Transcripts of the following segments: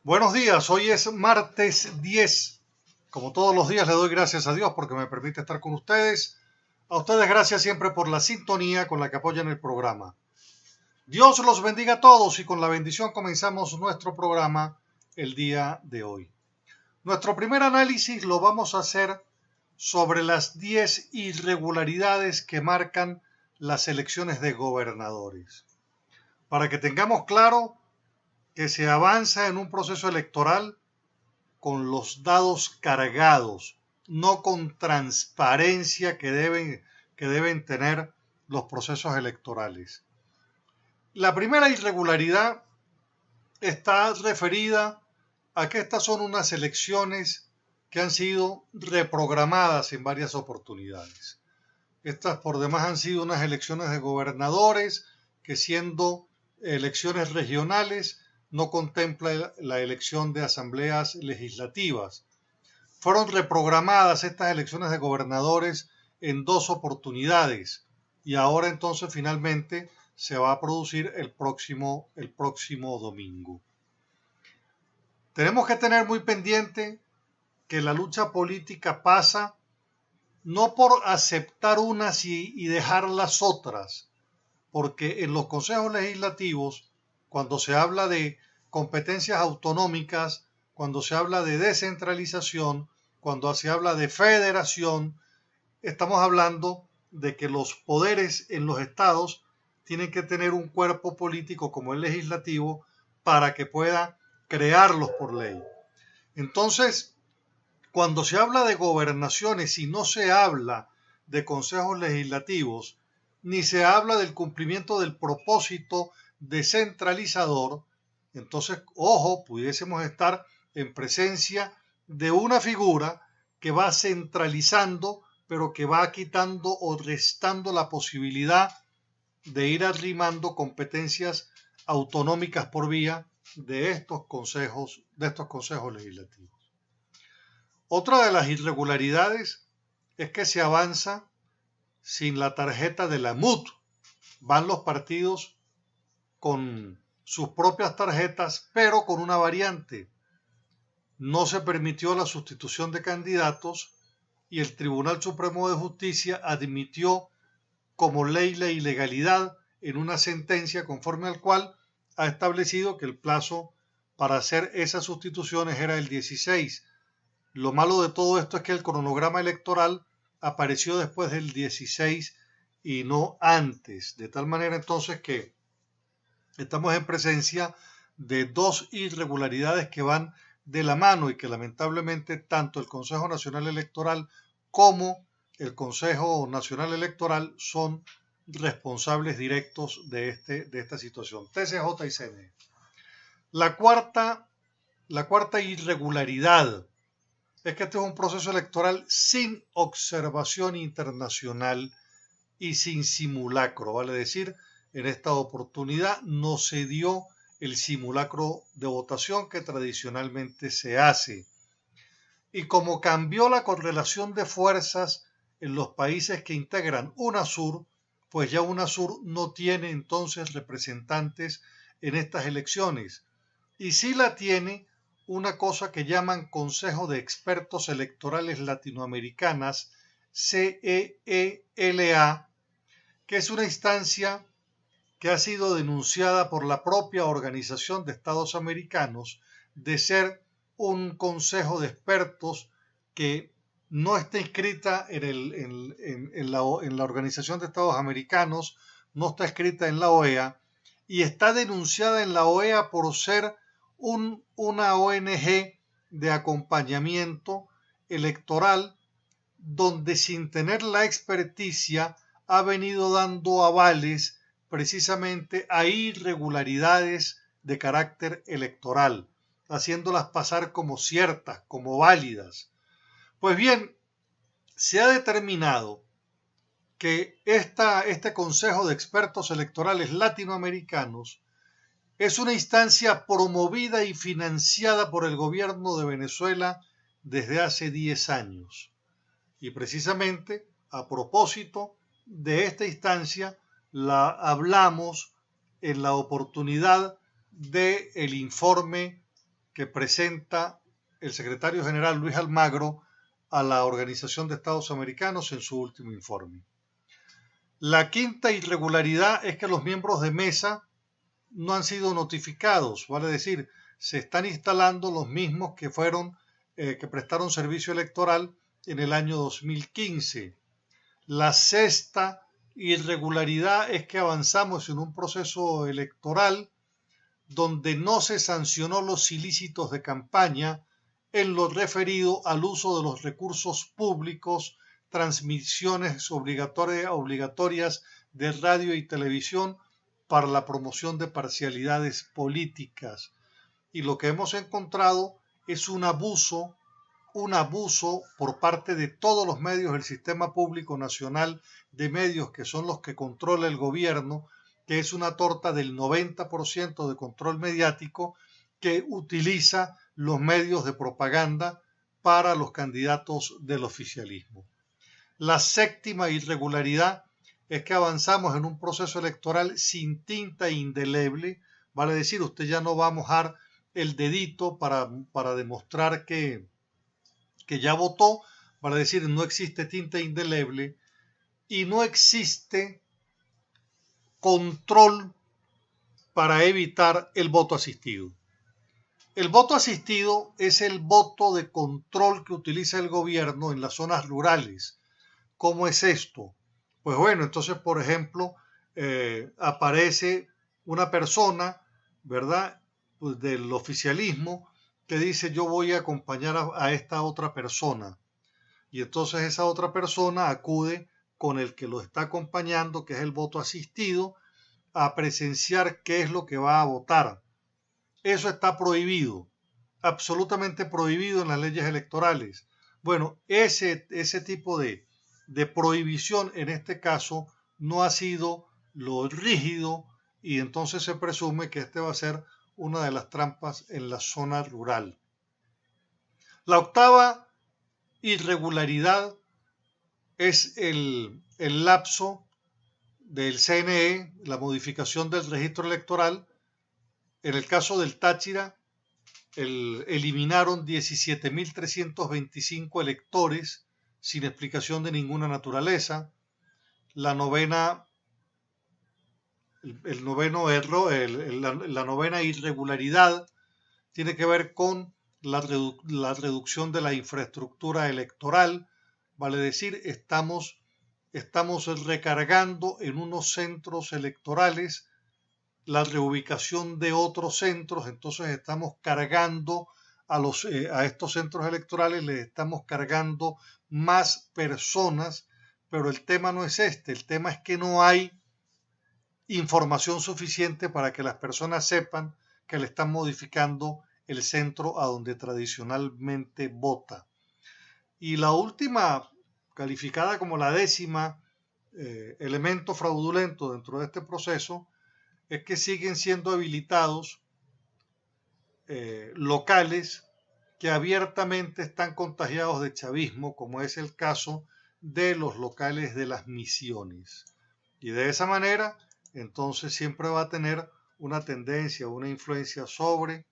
Buenos días, hoy es martes 10. Como todos los días le doy gracias a Dios porque me permite estar con ustedes. A ustedes gracias siempre por la sintonía con la que apoyan el programa. Dios los bendiga a todos y con la bendición comenzamos nuestro programa el día de hoy. Nuestro primer análisis lo vamos a hacer sobre las 10 irregularidades que marcan las elecciones de gobernadores. Para que tengamos claro que se avanza en un proceso electoral con los dados cargados, no con transparencia que deben tener los procesos electorales. La primera irregularidad está referida a que estas son unas elecciones que han sido reprogramadas en varias oportunidades. Estas por demás han sido unas elecciones de gobernadores que, siendo elecciones regionales, no contempla la elección de asambleas legislativas. Fueron reprogramadas estas elecciones de gobernadores en dos oportunidades y ahora entonces finalmente se va a producir el próximo domingo. Tenemos que tener muy pendiente que la lucha política pasa no por aceptar unas y dejar las otras, porque en los consejos legislativos, cuando se habla de competencias autonómicas, cuando se habla de descentralización, cuando se habla de federación, estamos hablando de que los poderes en los estados tienen que tener un cuerpo político como el legislativo para que pueda crearlos por ley. Entonces, cuando se habla de gobernaciones y no se habla de consejos legislativos, ni se habla del cumplimiento del propósito descentralizador, entonces, ojo, pudiésemos estar en presencia de una figura que va centralizando, pero que va quitando o restando la posibilidad de ir arrimando competencias autonómicas por vía de estos consejos legislativos. Otra de las irregularidades es que se avanza sin la tarjeta de la MUT. Van los partidos con sus propias tarjetas, pero con una variante. No se permitió la sustitución de candidatos y el Tribunal Supremo de Justicia admitió como ley la ilegalidad en una sentencia conforme al cual ha establecido que el plazo para hacer esas sustituciones era el 16. Lo malo de todo esto es que el cronograma electoral apareció después del 16 y no antes, de tal manera entonces que estamos en presencia de dos irregularidades que van de la mano y que lamentablemente tanto el Consejo Nacional Electoral como el Consejo Nacional Electoral son responsables directos de esta situación. TCJ y CNE. La cuarta irregularidad es que este es un proceso electoral sin observación internacional y sin simulacro, vale decir, en esta oportunidad no se dio el simulacro de votación que tradicionalmente se hace. Y como cambió la correlación de fuerzas en los países que integran UNASUR, pues ya UNASUR no tiene entonces representantes en estas elecciones. Y sí la tiene una cosa que llaman Consejo de Expertos Electorales Latinoamericanas, CEELA, que es una instancia que ha sido denunciada por la propia Organización de Estados Americanos de ser un consejo de expertos que no está inscrita en la Organización de Estados Americanos, no está escrita en la OEA y está denunciada en la OEA por ser una ONG de acompañamiento electoral donde sin tener la experticia ha venido dando avales precisamente a irregularidades de carácter electoral, haciéndolas pasar como ciertas, como válidas. Pues bien, se ha determinado que este Consejo de Expertos Electorales Latinoamericanos es una instancia promovida y financiada por el gobierno de Venezuela desde hace 10 años. Y precisamente a propósito de esta instancia la hablamos en la oportunidad del informe que presenta el secretario general Luis Almagro a la Organización de Estados Americanos en su último informe. La quinta irregularidad es que los miembros de mesa no han sido notificados, vale decir, se están instalando los mismos que que prestaron servicio electoral en el año 2015. La sexta irregularidad es que avanzamos en un proceso electoral donde no se sancionó los ilícitos de campaña en lo referido al uso de los recursos públicos, transmisiones obligatorias de radio y televisión para la promoción de parcialidades políticas. Y lo que hemos encontrado es un abuso por parte de todos los medios del sistema público nacional de medios, que son los que controla el gobierno, que es una torta del 90% de control mediático que utiliza los medios de propaganda para los candidatos del oficialismo. La séptima irregularidad es que avanzamos en un proceso electoral sin tinta indeleble, vale decir, usted ya no va a mojar el dedito para demostrar que ya votó, vale decir, no existe tinta indeleble y no existe control para evitar el voto asistido. El voto asistido es el voto de control que utiliza el gobierno en las zonas rurales. ¿Cómo es esto? Pues bueno, entonces, por ejemplo, aparece una persona, ¿verdad?, pues del oficialismo, que dice: yo voy a acompañar a esta otra persona. Y entonces esa otra persona acude con el que lo está acompañando, que es el voto asistido, a presenciar qué es lo que va a votar. Eso está prohibido, absolutamente prohibido en las leyes electorales. Bueno, ese tipo de prohibición en este caso no ha sido lo rígido, y entonces se presume que este va a ser una de las trampas en la zona rural. La octava irregularidad es el lapso del CNE, la modificación del registro electoral. En el caso del Táchira, eliminaron 17.325 electores sin explicación de ninguna naturaleza. La novena irregularidad tiene que ver con la reducción de la infraestructura electoral. Vale decir, estamos recargando en unos centros electorales la reubicación de otros centros, entonces estamos cargando a estos centros electorales, les estamos cargando más personas, pero el tema no es este, el tema es que no hay información suficiente para que las personas sepan que le están modificando el centro a donde tradicionalmente vota. Y la última, calificada como la décima elemento fraudulento dentro de este proceso, es que siguen siendo habilitados locales que abiertamente están contagiados de chavismo, como es el caso de los locales de las misiones. Y de esa manera, entonces siempre va a tener una tendencia, una influencia sobre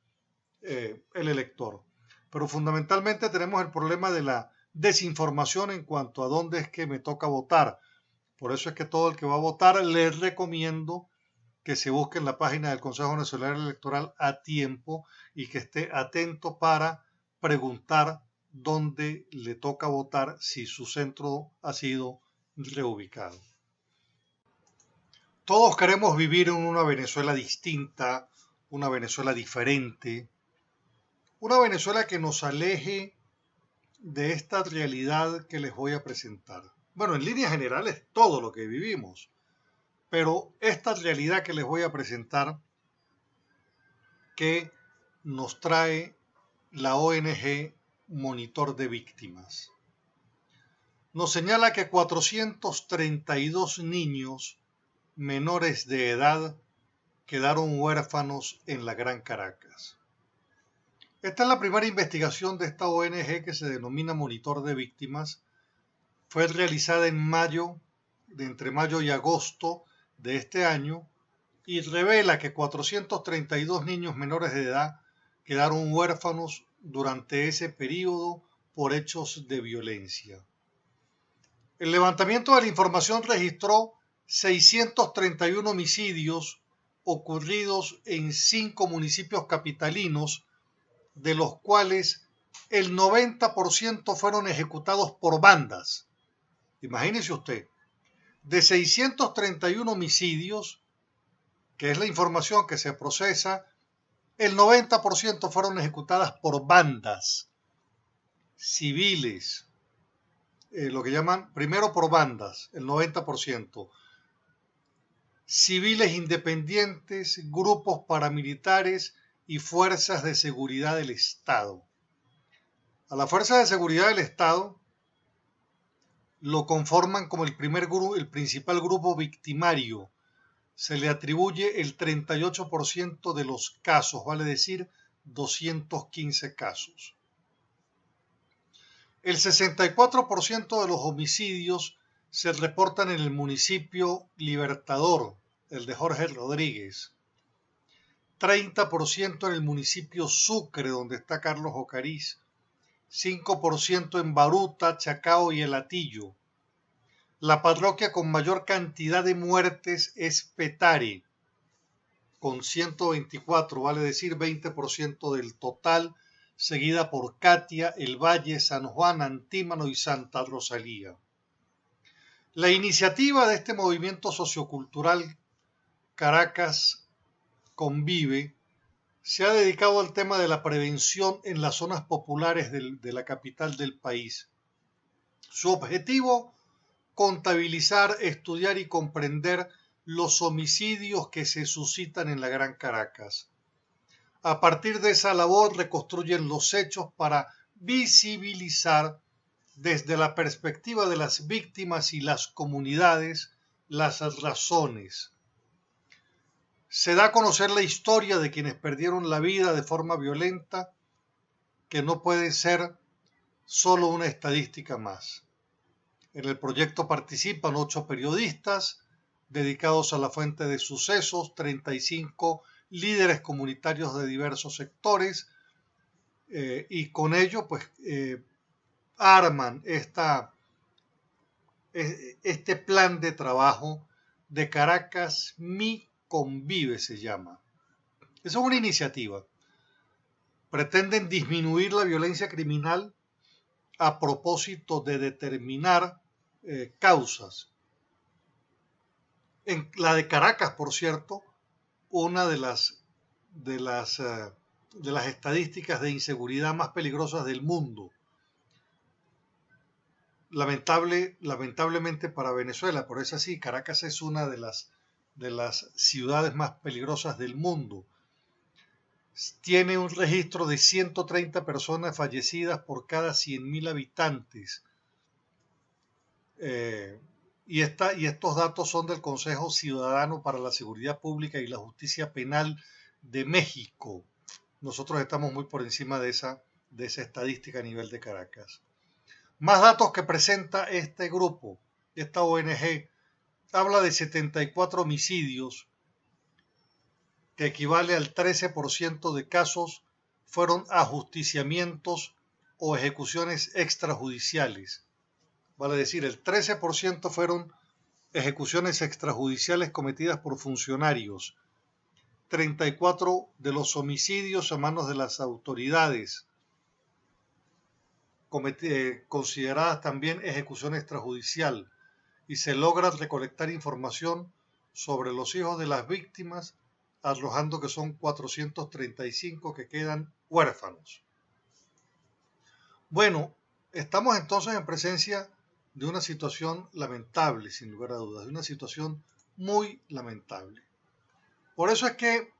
el elector. Pero fundamentalmente tenemos el problema de la desinformación en cuanto a dónde es que me toca votar. Por eso es que todo el que va a votar, les recomiendo que se busque en la página del Consejo Nacional Electoral a tiempo y que esté atento para preguntar dónde le toca votar si su centro ha sido reubicado. Todos queremos vivir en una Venezuela distinta, una Venezuela diferente, una Venezuela que nos aleje de esta realidad que les voy a presentar. Bueno, en líneas generales, todo lo que vivimos. Pero esta realidad que les voy a presentar, que nos trae la ONG Monitor de Víctimas, nos señala que 432 niños menores de edad quedaron huérfanos en la Gran Caracas. Esta es la primera investigación de esta ONG, que se denomina Monitor de Víctimas. Fue realizada en entre mayo y agosto de este año, y revela que 432 niños menores de edad quedaron huérfanos durante ese periodo por hechos de violencia. El levantamiento de la información registró 631 homicidios ocurridos en 5 municipios capitalinos, de los cuales el 90% fueron ejecutados por bandas. Imagínese usted, de 631 homicidios, que es la información que se procesa, el 90% fueron ejecutadas por bandas civiles, lo que llaman primero por bandas, el 90%, civiles independientes, grupos paramilitares y fuerzas de seguridad del Estado. A la fuerza de seguridad del Estado lo conforman como el principal grupo victimario. Se le atribuye el 38% de los casos, vale decir 215 casos. El 64% de los homicidios se reportan en el municipio Libertador, el de Jorge Rodríguez. 30% en el municipio Sucre, donde está Carlos Ocariz. 5% en Baruta, Chacao y El Hatillo. La parroquia con mayor cantidad de muertes es Petare, con 124, vale decir 20% del total, seguida por Catia, El Valle, San Juan, Antímano y Santa Rosalía. La iniciativa de este movimiento sociocultural Caracas Convive se ha dedicado al tema de la prevención en las zonas populares de la capital del país. Su objetivo, contabilizar, estudiar y comprender los homicidios que se suscitan en la Gran Caracas. A partir de esa labor reconstruyen los hechos para visibilizar desde la perspectiva de las víctimas y las comunidades las razones. Se da a conocer la historia de quienes perdieron la vida de forma violenta, que no puede ser solo una estadística más. En el proyecto participan 8 periodistas dedicados a la fuente de sucesos, 35 líderes comunitarios de diversos sectores, y con ello pues arman este plan de trabajo de Caracas Mi Convive se llama. Esa es una iniciativa. Pretenden disminuir la violencia criminal a propósito de determinar causas. En la de Caracas, por cierto, una de las estadísticas de inseguridad más peligrosas del mundo. Lamentablemente para Venezuela, por eso sí, Caracas es una de las ciudades más peligrosas del mundo. Tiene un registro de 130 personas fallecidas por cada 100.000 habitantes. Y estos datos son del Consejo Ciudadano para la Seguridad Pública y la Justicia Penal de México. Nosotros estamos muy por encima de esa estadística a nivel de Caracas. Más datos que presenta este grupo, esta ONG, habla de 74 homicidios, que equivale al 13% de casos fueron ajusticiamientos o ejecuciones extrajudiciales. Vale decir, el 13% fueron ejecuciones extrajudiciales cometidas por funcionarios. 34 de los homicidios a manos de las autoridades, consideradas también ejecución extrajudicial, y se logra recolectar información sobre los hijos de las víctimas, arrojando que son 435 que quedan huérfanos. Bueno, estamos entonces en presencia de una situación lamentable, sin lugar a dudas, de una situación muy lamentable. Por eso es que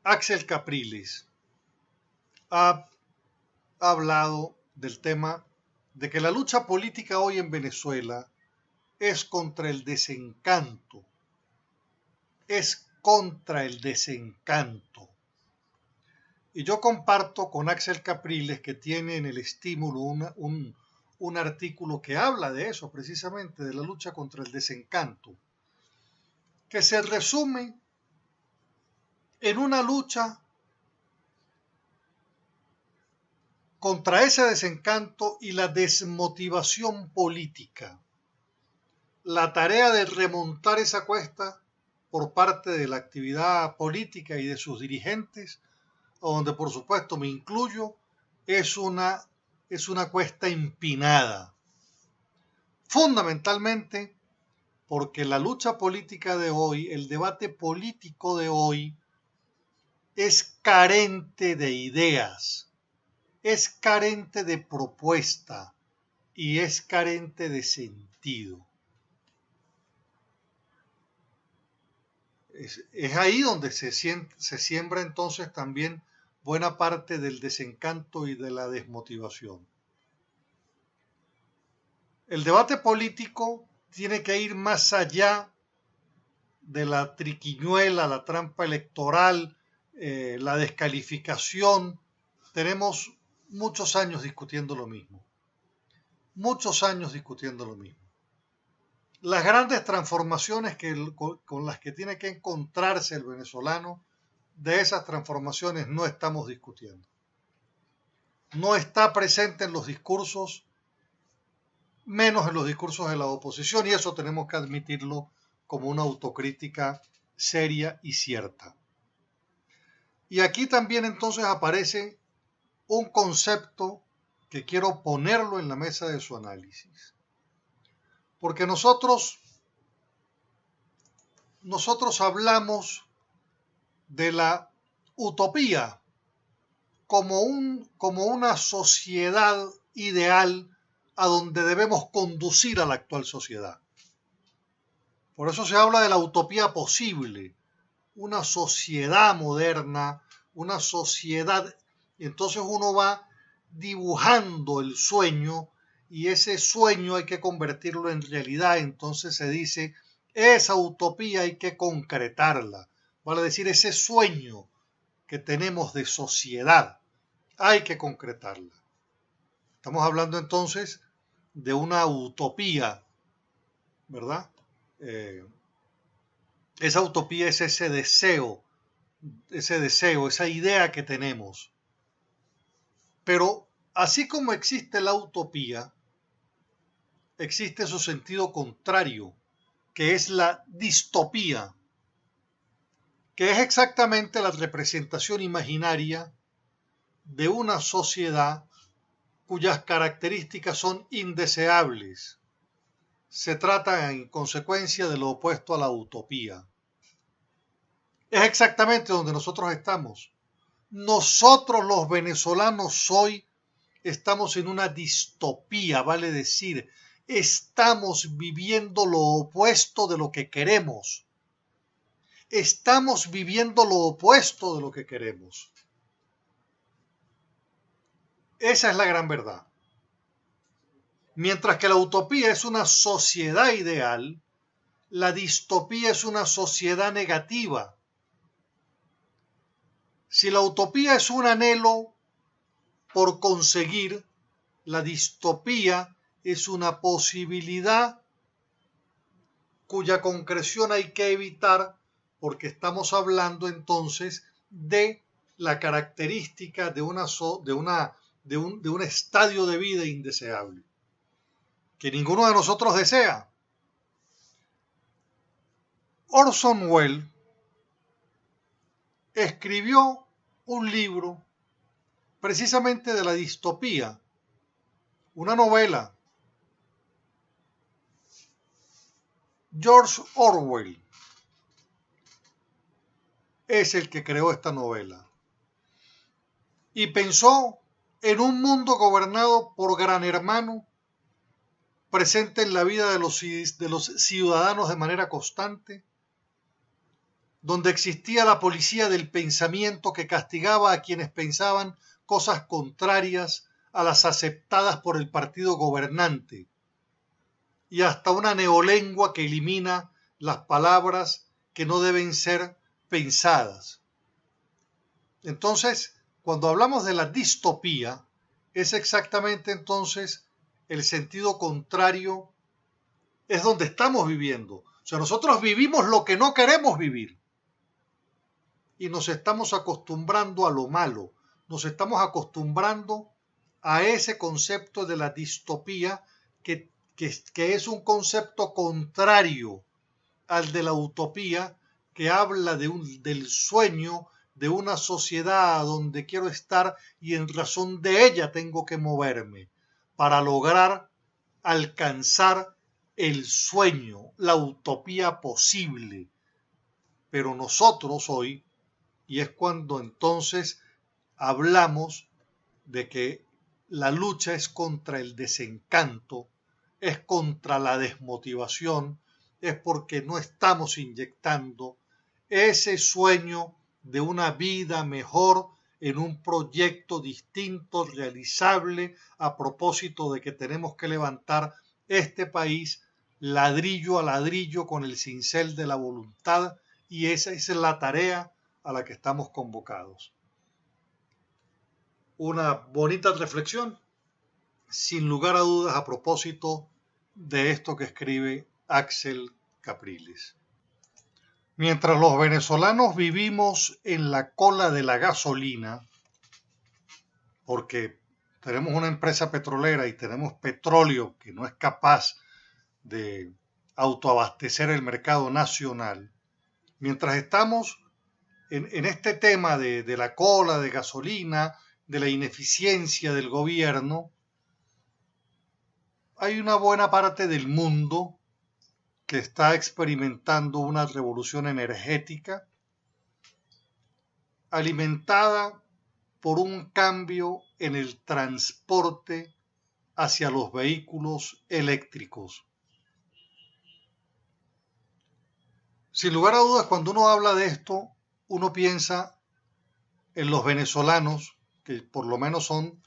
Axel Capriles ha hablado del tema de que la lucha política hoy en Venezuela es contra el desencanto. Es contra el desencanto. Y yo comparto con Axel Capriles, que tiene en el Estímulo un artículo que habla de eso, precisamente, de la lucha contra el desencanto, que se resume en una lucha contra ese desencanto y la desmotivación política, la tarea de remontar esa cuesta por parte de la actividad política y de sus dirigentes, donde por supuesto me incluyo, es una cuesta empinada. Fundamentalmente porque la lucha política de hoy, el debate político de hoy, es carente de ideas, es carente de propuesta y es carente de sentido. Es ahí donde se siembra entonces también buena parte del desencanto y de la desmotivación. El debate político tiene que ir más allá de la triquiñuela, la trampa electoral, la descalificación. Tenemos muchos años discutiendo lo mismo. Muchos años discutiendo lo mismo. Las grandes transformaciones con las que tiene que encontrarse el venezolano, de esas transformaciones no estamos discutiendo. No está presente en los discursos, menos en los discursos de la oposición, y eso tenemos que admitirlo como una autocrítica seria y cierta. Y aquí también entonces aparece un concepto que quiero ponerlo en la mesa de su análisis. Porque nosotros hablamos de la utopía como una sociedad ideal a donde debemos conducir a la actual sociedad. Por eso se habla de la utopía posible, una sociedad moderna, una sociedad, y entonces uno va dibujando el sueño y ese sueño hay que convertirlo en realidad, entonces se dice, esa utopía hay que concretarla, vale decir, ese sueño que tenemos de sociedad, hay que concretarla. Estamos hablando entonces de una utopía, ¿verdad? Esa utopía es ese deseo, esa idea que tenemos. Pero así como existe la utopía, existe su sentido contrario, que es la distopía, que es exactamente la representación imaginaria de una sociedad cuyas características son indeseables. Se trata en consecuencia de lo opuesto a la utopía. Es exactamente donde nosotros estamos. Nosotros los venezolanos hoy estamos en una distopía, vale decir, estamos viviendo lo opuesto de lo que queremos. Estamos viviendo lo opuesto de lo que queremos. Esa es la gran verdad. Mientras que la utopía es una sociedad ideal, la distopía es una sociedad negativa. Si la utopía es un anhelo por conseguir, la distopía es una posibilidad cuya concreción hay que evitar porque estamos hablando entonces de la característica de un estadio de vida indeseable que ninguno de nosotros desea. Orson Welles escribió un libro precisamente de la distopía, una novela. George Orwell es el que creó esta novela y pensó en un mundo gobernado por Gran Hermano, presente en la vida de los ciudadanos de manera constante, donde existía la policía del pensamiento que castigaba a quienes pensaban cosas contrarias a las aceptadas por el partido gobernante, y hasta una neolengua que elimina las palabras que no deben ser pensadas. Entonces, cuando hablamos de la distopía, es exactamente entonces el sentido contrario, es donde estamos viviendo. O sea, nosotros vivimos lo que no queremos vivir. Y nos estamos acostumbrando a lo malo. Nos estamos acostumbrando a ese concepto de la distopía que es un concepto contrario al de la utopía, que habla del sueño de una sociedad donde quiero estar y en razón de ella tengo que moverme para lograr alcanzar el sueño, la utopía posible. Pero nosotros hoy, y es cuando entonces hablamos de que la lucha es contra el desencanto, es contra la desmotivación, es porque no estamos inyectando ese sueño de una vida mejor en un proyecto distinto, realizable, a propósito de que tenemos que levantar este país ladrillo a ladrillo con el cincel de la voluntad, y esa es la tarea a la que estamos convocados. Una bonita reflexión, sin lugar a dudas, a propósito de esto que escribe Axel Capriles. Mientras los venezolanos vivimos en la cola de la gasolina, porque tenemos una empresa petrolera y tenemos petróleo que no es capaz de autoabastecer el mercado nacional, mientras estamos en este tema de la cola de gasolina, de la ineficiencia del gobierno, hay una buena parte del mundo que está experimentando una revolución energética alimentada por un cambio en el transporte hacia los vehículos eléctricos. Sin lugar a dudas, cuando uno habla de esto, uno piensa en los venezolanos, que por lo menos son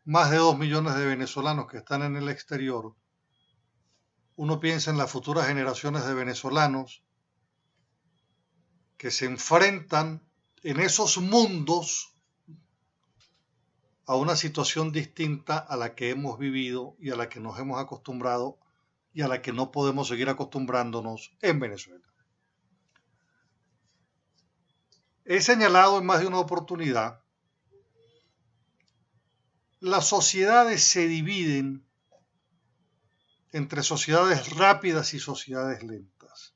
más de 2 millones de venezolanos que están en el exterior. Uno piensa en las futuras generaciones de venezolanos que se enfrentan en esos mundos a una situación distinta a la que hemos vivido y a la que nos hemos acostumbrado y a la que no podemos seguir acostumbrándonos en Venezuela. He señalado en más de una oportunidad, las sociedades se dividen entre sociedades rápidas y sociedades lentas,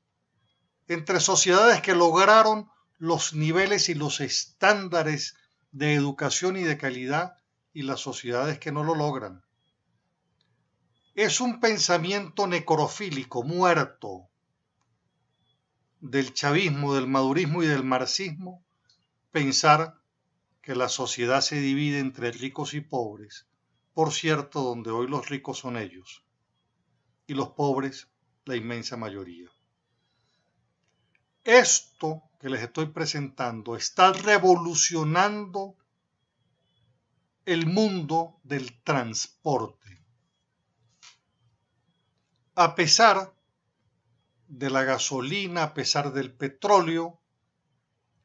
entre sociedades que lograron los niveles y los estándares de educación y de calidad y las sociedades que no lo logran. Es un pensamiento necrofílico, muerto, del chavismo, del madurismo y del marxismo, pensar que la sociedad se divide entre ricos y pobres, por cierto, donde hoy los ricos son ellos y los pobres la inmensa mayoría. Esto que les estoy presentando está revolucionando el mundo del transporte. A pesar de la gasolina, a pesar del petróleo,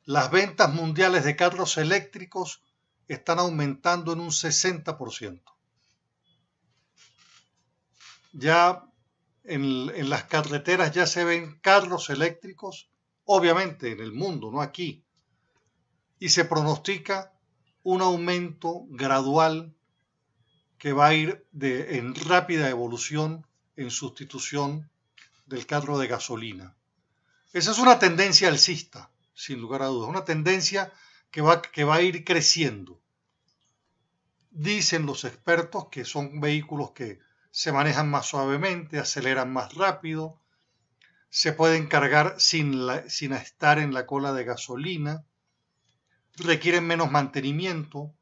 las ventas mundiales de carros eléctricos están aumentando en un 60%. Ya en las carreteras ya se ven carros eléctricos, obviamente en el mundo, no aquí, y se pronostica un aumento gradual que va a ir en rápida evolución en sustitución del carro de gasolina. Esa es una tendencia alcista, sin lugar a dudas, una tendencia que va a ir creciendo. Dicen los expertos que son vehículos que se manejan más suavemente, aceleran más rápido, se pueden cargar sin estar en la cola de gasolina, requieren menos mantenimiento,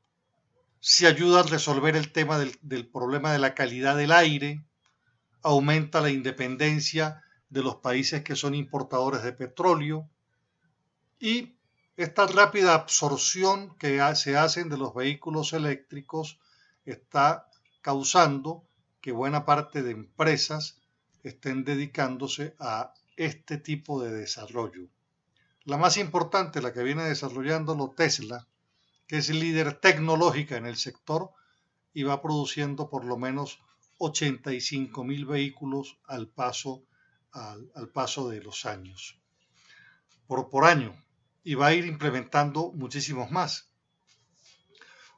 se ayuda a resolver el tema del problema de la calidad del aire, aumenta la independencia de los países que son importadores de petróleo, y esta rápida absorción que se hacen de los vehículos eléctricos está causando que buena parte de empresas estén dedicándose a este tipo de desarrollo. La más importante, la que viene desarrollándolo Tesla, que es líder tecnológica en el sector y va produciendo por lo menos 85.000 vehículos al paso de los años, por año, y va a ir implementando muchísimos más.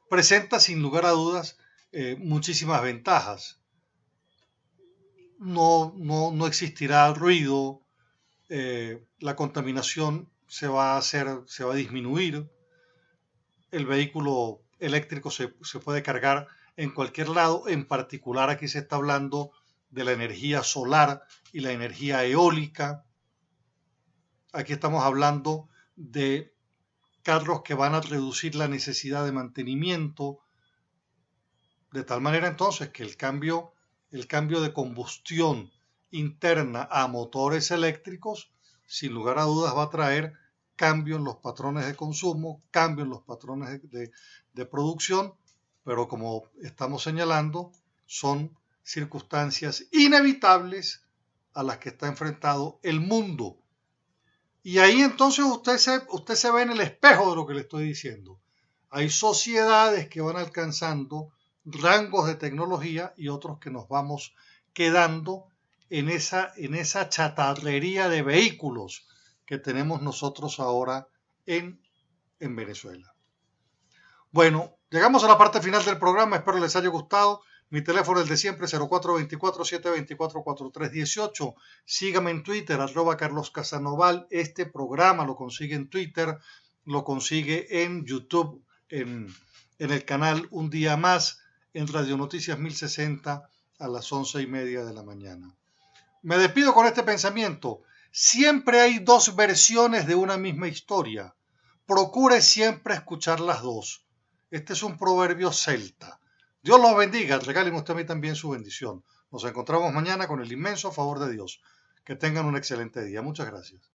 Presenta sin lugar a dudas muchísimas ventajas. No existirá ruido, la contaminación se va a disminuir, el vehículo eléctrico se puede cargar en cualquier lado, en particular aquí se está hablando de la energía solar y la energía eólica. Aquí estamos hablando de carros que van a reducir la necesidad de mantenimiento, de tal manera entonces que el cambio de combustión interna a motores eléctricos, sin lugar a dudas va a traer cambio en los patrones de consumo, cambio en los patrones de producción, pero como estamos señalando, son circunstancias inevitables a las que está enfrentado el mundo. Y ahí entonces usted se ve en el espejo de lo que le estoy diciendo. Hay sociedades que van alcanzando rangos de tecnología y otros que nos vamos quedando en esa chatarrería de vehículos que tenemos nosotros ahora en Venezuela. Bueno, llegamos a la parte final del programa, espero les haya gustado. Mi teléfono es el de siempre, 0424-724-4318. Sígame en Twitter, @CarlosCasanoval. Este programa lo consigue en Twitter, lo consigue en YouTube, en el canal Un Día Más, en Radio Noticias 1060 a las 11:30 de la mañana. Me despido con este pensamiento. Siempre hay dos versiones de una misma historia. Procure siempre escuchar las dos. Este es un proverbio celta. Dios los bendiga. Regáleme usted a mí también su bendición. Nos encontramos mañana con el inmenso favor de Dios. Que tengan un excelente día. Muchas gracias.